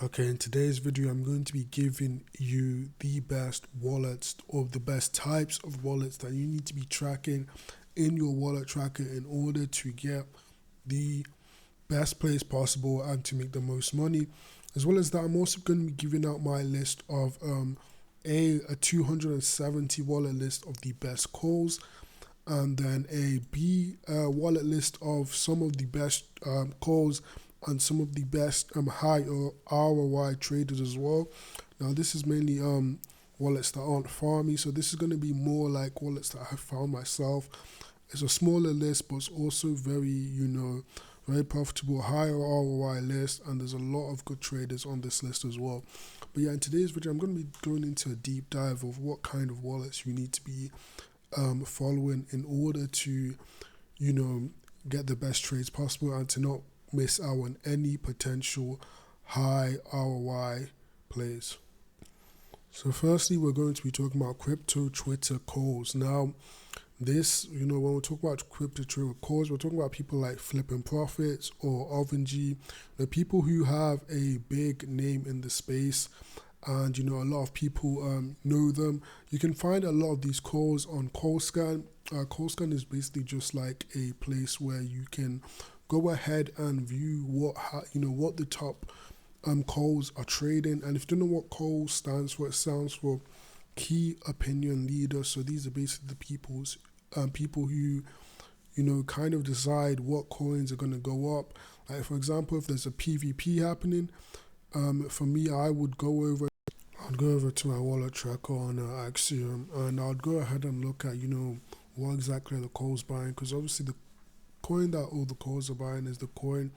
Okay, in today's video, I'm going to be giving you the best wallets or the best types of wallets that you need to be tracking in your wallet tracker in order to get the best plays possible and to make the most money. As well as that, I'm also going to be giving out my list of a 270 wallet list of the best calls, and then a B wallet list of some of the best calls and some of the best high ROI traders as well. Now this is mainly wallets that aren't farmy, so this is going to be more like wallets that I have found myself. It's a smaller list, but it's also very, very profitable, higher ROI list, and there's a lot of good traders on this list as well. But yeah, in today's video, I'm going to be going into a deep dive of what kind of wallets you need to be following in order to, get the best trades possible and to not miss out on any potential high ROI plays. So firstly, we're going to be talking about crypto Twitter calls. Now, this, when we talk about crypto Twitter calls, we're talking about people like Flipping Profits or OvenG, the people who have a big name in the space, and a lot of people know them. You can find a lot of these calls on CallScan. CallScan is basically just like a place where you can go ahead and view what the top calls are trading. And if you don't know what call stands for, it stands for key opinion leader. So these are basically the people who kind of decide what coins are going to go up. Like for example, if there's a PvP happening, for me, I'd go over to my wallet tracker on Axiom, and I'd go ahead and look at what exactly the calls buying, because obviously the coin that all the calls are buying is the coin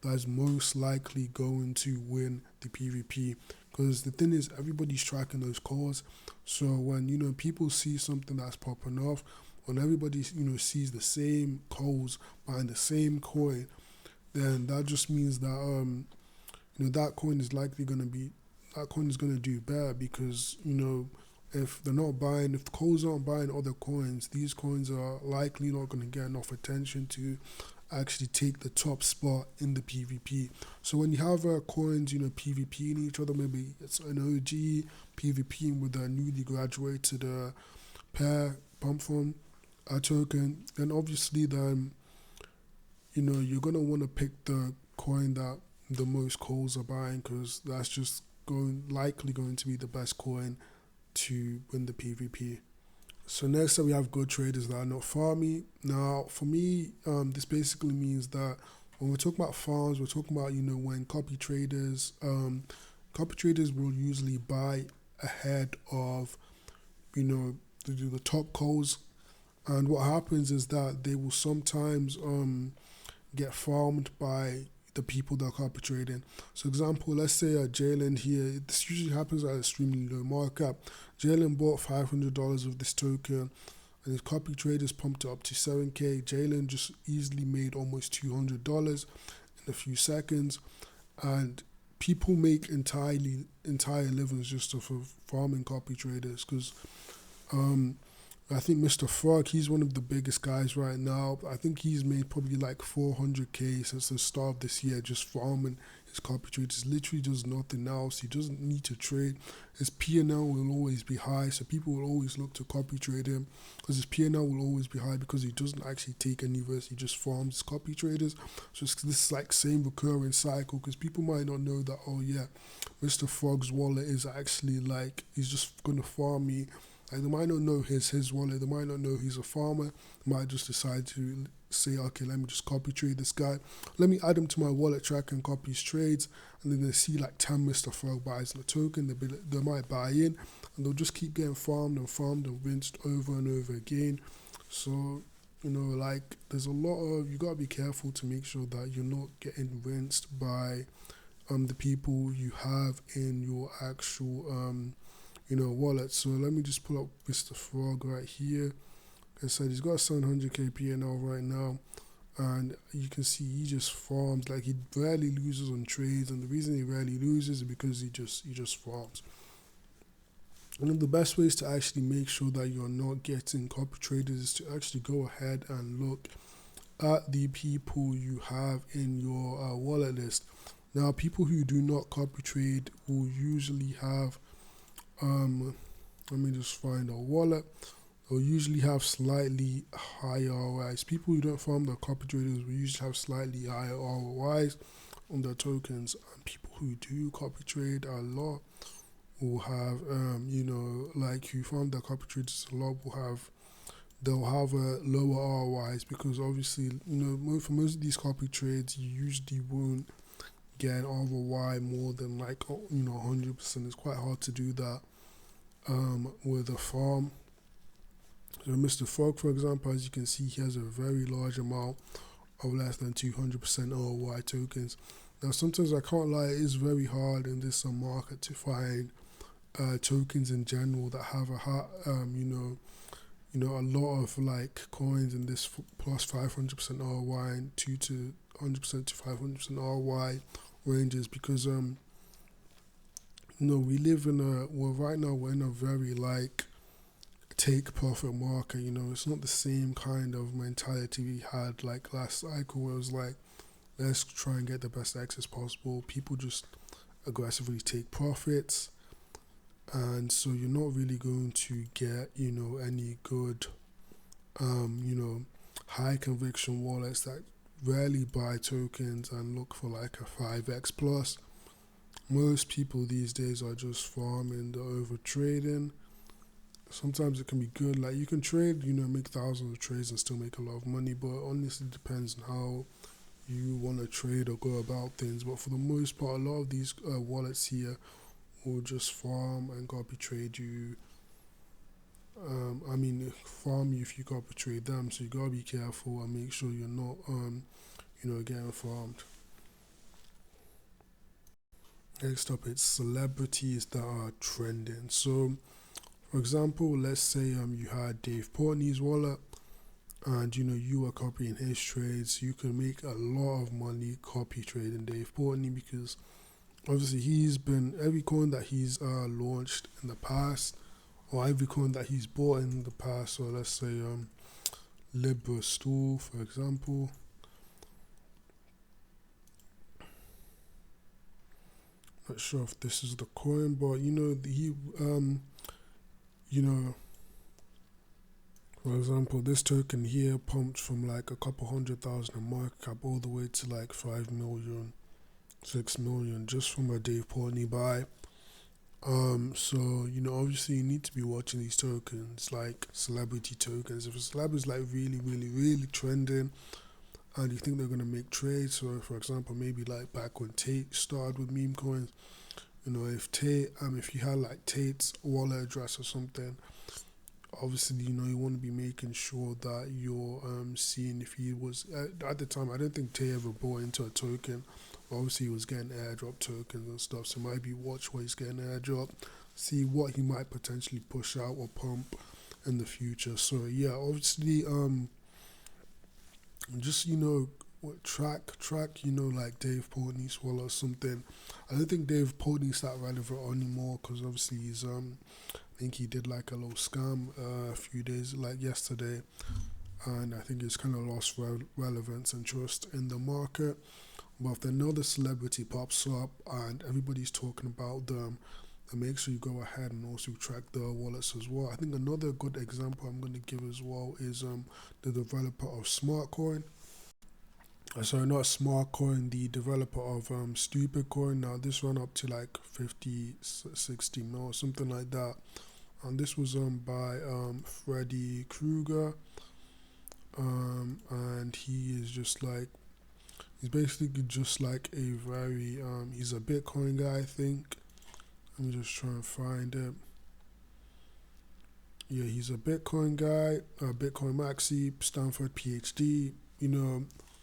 that's most likely going to win the PvP. Because the thing is, everybody's tracking those calls, so when people see something that's popping off, when everybody sees the same calls buying the same coin, then that just means that that coin is likely going to be do better, because if the calls aren't buying other coins, these coins are likely not going to get enough attention to actually take the top spot in the PvP. So when you have coins PvPing each other, maybe it's an OG PvPing with a newly graduated pair pump fund token, then obviously you're going to want to pick the coin that the most calls are buying, because that's just likely going to be the best coin to win the PvP. So next up, we have good traders that are not farmy. Now, for me, this basically means that when we're talking about farms, we're talking about when copy traders will usually buy ahead of the top calls, and what happens is that they will sometimes get farmed by the people that are copy trading. So example, let's say Jalen here, this usually happens at extremely low markup. Jalen bought $500 of this token, and his copy traders pumped it up to 7K. Jalen just easily made almost $200 in a few seconds, and people make entire livings just off of farming copy traders, because I think Mr. Frog, he's one of the biggest guys right now. I think he's made probably like 400K since the start of this year just farming his copy trades. He literally does nothing else. He doesn't need to trade. His P&L will always be high, so people will always look to copy trade him, because his P&L will always be high because he doesn't actually take any risk. He just farms his copy traders. So this is like same recurring cycle, because people might not know that, oh yeah, Mr. Frog's wallet is actually like, he's just going to farm me. Like they might not know his wallet, they might not know he's a farmer, they might just decide to say, okay, let me just copy trade this guy. Let me add him to my wallet tracker and copy his trades, and then they see like 10 Mr. Frog buys in the token, they might buy in, and they'll just keep getting farmed and rinsed over and over again. So, like there's a lot of, you gotta be careful to make sure that you're not getting rinsed by the people you have in your actual wallet. So let me just pull up Mr. Frog right here. Like I said, he's got 700K P&L right now, and you can see he just farms. Like he rarely loses on trades, and the reason he rarely loses is because he just farms. One of the best ways to actually make sure that you're not getting copy traders is to actually go ahead and look at the people you have in your wallet list. Now, people who do not copy trade will usually have, let me just find a wallet. They'll usually have slightly higher ROIs. People who don't farm the copy traders will usually have slightly higher ROIs on their tokens. And people who do copy trade a lot will have, like who farm their copy traders a lot will have, they'll have a lower ROIs because obviously, for most of these copy trades, you usually won't get an ROI more than 100%. It's quite hard to do that with a farm. So Mr. Frog, for example, as you can see, he has a very large amount of less than 200% ROI tokens. Now, sometimes I can't lie, it is very hard in this market to find tokens in general that have a lot of like coins in this plus 500% ROI and 2 to 100% to 500% ROI ranges because we live in right now we're in a very like take profit market. It's not the same kind of mentality we had like last cycle where it was like, let's try and get the best access possible. People just aggressively take profits, and so you're not really going to get any good high conviction wallets that rarely buy tokens and look for like a 5x plus. Most people these days are just farming the over trading. Sometimes it can be good, like you can trade, make thousands of trades and still make a lot of money, but honestly it depends on how you want to trade or go about things. But for the most part, a lot of these wallets here will just farm and copy trade you. Farm you if you copy trade them, so you gotta be careful and make sure you're not, getting farmed. Next up, it's celebrities that are trending. So, for example, let's say you had Dave Portnoy's wallet, and you were copying his trades. You can make a lot of money copy trading Dave Portnoy because obviously he's been every coin that he's launched in the past, or every coin that he's bought in the past. So let's say Libra Stool, for example. Not sure if this is the coin, but for example, this token here pumped from like a couple 100,000 in market cap all the way to like 5 million, 6 million just from a Dave Portnoy buy. So obviously you need to be watching these tokens, like celebrity tokens. If a celeb is like really, really, really trending, and you think they're gonna make trades, so for example, maybe like back when Tate started with meme coins, if Tate, if you had like Tate's wallet address or something, obviously you want to be making sure that you're seeing if he was at the time. I don't think Tate ever bought into a token. Obviously, he was getting airdrop tokens and stuff, so maybe watch what he's getting airdrop, see what he might potentially push out or pump in the future. So yeah, obviously, just track, like Dave Portnoy's wallet or something. I don't think Dave Portnoy's that relevant anymore because obviously he's I think he did like a little scam a few days, like yesterday, and I think it's kind of lost relevance and trust in the market. But if another celebrity pops up and everybody's talking about them, then make sure you go ahead and also track their wallets as well. I think another good example I'm going to give as well is the developer of Smartcoin. Sorry, not Smartcoin, the developer of Stupid Coin. Now, this ran up to like 50, 60 mil, or something like that. And this was by Freddy Krueger. And he is just like, he's basically just like a very, he's a Bitcoin guy, I think. Let me just try and find it. Yeah, he's a Bitcoin guy, Bitcoin Maxi, Stanford PhD,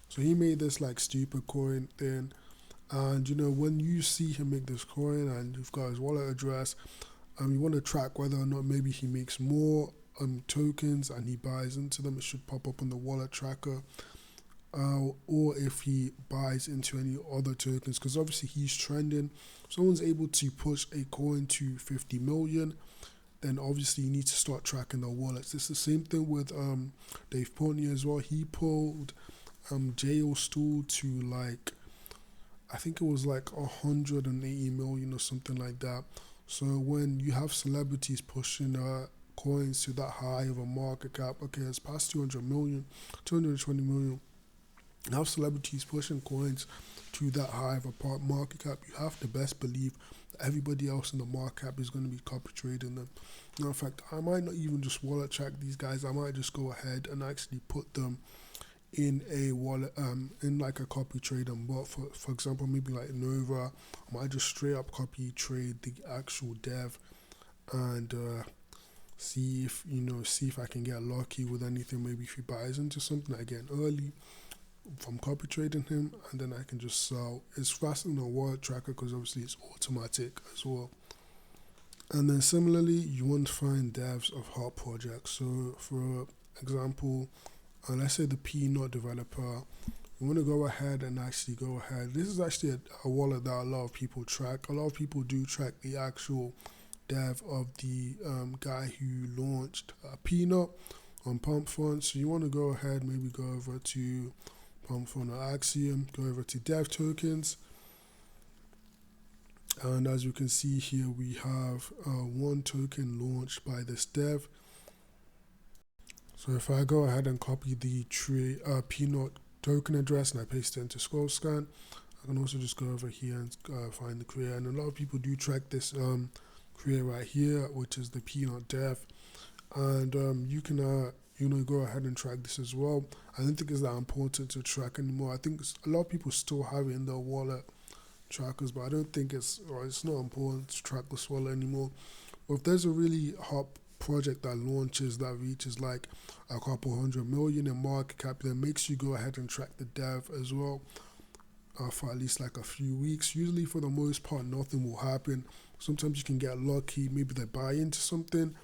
So he made this like stupid coin thing. And, when you see him make this coin and you've got his wallet address, you want to track whether or not maybe he makes more tokens and he buys into them. It should pop up on the wallet tracker. Or if he buys into any other tokens, because obviously he's trending. If someone's able to push a coin to 50 million, then obviously you need to start tracking their wallets. It's the same thing with Dave Portnoy as well. He pulled jail stool to like I think it was like 180 million or something like that. So when you have celebrities pushing coins to that high of a market cap, okay, it's past 200 million, 220 million. You have celebrities pushing coins to that high of a market cap. You have to best believe that everybody else in the market cap is going to be copy trading them. Now, in fact, I might not even just wallet track these guys. I might just go ahead and actually put them in a wallet, in like a copy trade and bot. For example, maybe like Nova, I might just straight up copy trade the actual dev and see if I can get lucky with anything. Maybe if he buys into something I get early from copy trading him, and then I can just sell. It's faster than a wallet tracker because obviously it's automatic as well. And then similarly, you want to find devs of hot projects. So for example, let's say the Peanut developer, you want to go ahead and actually go ahead. This is actually a wallet that a lot of people track. A lot of people do track the actual dev of the guy who launched Peanut on Pump.Fun. So you want to go ahead, maybe go over to Pump.Fun or Axiom, go over to dev tokens. And as you can see here, we have one token launched by this dev. So if I go ahead and copy the Peanut token address and I paste it into scroll scan, I can also just go over here and find the creator. And a lot of people do track this creator right here, which is the Peanut dev. And you can go ahead and track this as well. I don't think it's that important to track anymore. I think a lot of people still have it in their wallet trackers, but I don't think it's not important to track this wallet anymore. But if there's a really hot project that launches that reaches like a couple 100 million in market cap, then makes you go ahead and track the dev as well for at least like a few weeks. Usually for the most part nothing will happen. Sometimes you can get lucky, maybe they buy into something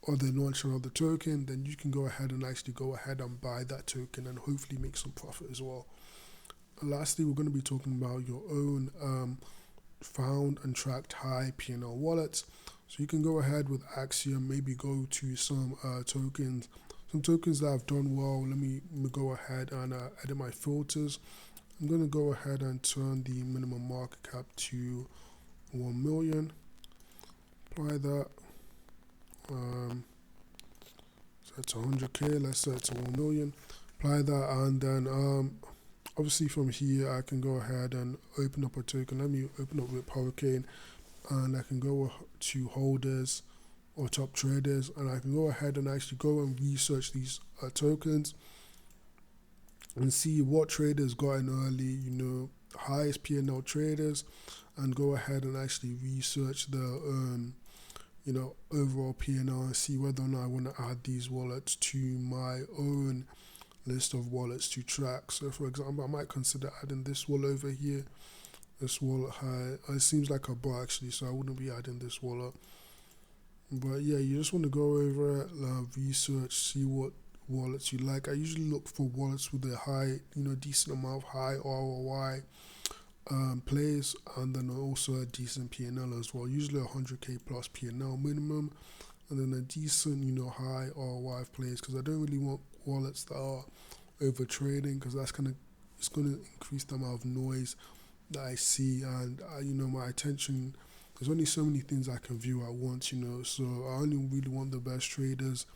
or they launch another token, then you can go ahead and actually go ahead and buy that token and hopefully make some profit as well. And lastly, we're going to be talking about your own found and tracked high P&L wallets. So you can go ahead with Axiom, maybe go to some tokens that have done well. Let me go ahead and edit my filters. I'm going to go ahead and turn the minimum market cap to 1 million. Apply that. Set to 100k. Let's set to 1 million. Apply that, and then obviously from here I can go ahead and open up a token. Let me open up with Hurricane, and I can go to holders or top traders, and I can go ahead and actually go and research these tokens and see what traders got in early, highest P&L traders, and go ahead and actually research the overall P&L and see whether or not I want to add these wallets to my own list of wallets to track. So for example, I might consider adding this wallet over here. This wallet it seems like a bot actually, so I wouldn't be adding this wallet. But yeah, you just want to go over it, research, see what wallets you like. I usually look for wallets with a high, decent amount of high ROI plays, and then also a decent P&L as well. Usually 100k plus P&L minimum, and then a decent, high ROI plays, because I don't really want wallets that are over trading, because it's gonna increase the amount of noise that I see, and my attention. There's only so many things I can view at once, so I only really want the best traders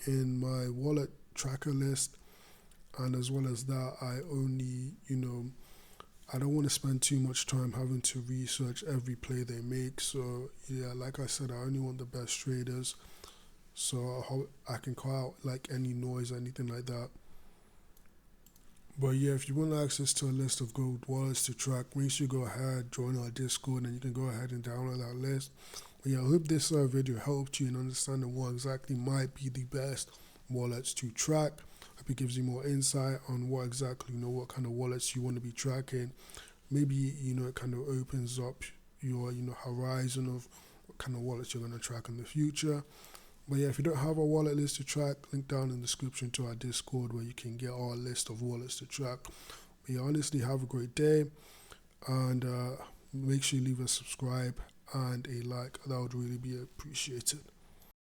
in my wallet tracker list, and as well as that, I only, I don't want to spend too much time having to research every play they make. So yeah, like I said, I only want the best traders, so I can cut out like any noise or anything like that. But yeah, if you want access to a list of gold wallets to track, make sure you go ahead, join our Discord, and you can go ahead and download that list. But yeah, I hope this video helped you in understanding what exactly might be the best wallets to track. I hope it gives you more insight on what exactly, what kind of wallets you want to be tracking. Maybe, it kind of opens up your, horizon of what kind of wallets you're going to track in the future. But yeah, if you don't have a wallet list to track, link down in the description to our Discord where you can get our list of wallets to track. But yeah, honestly, have a great day, and make sure you leave a subscribe and a like. That would really be appreciated.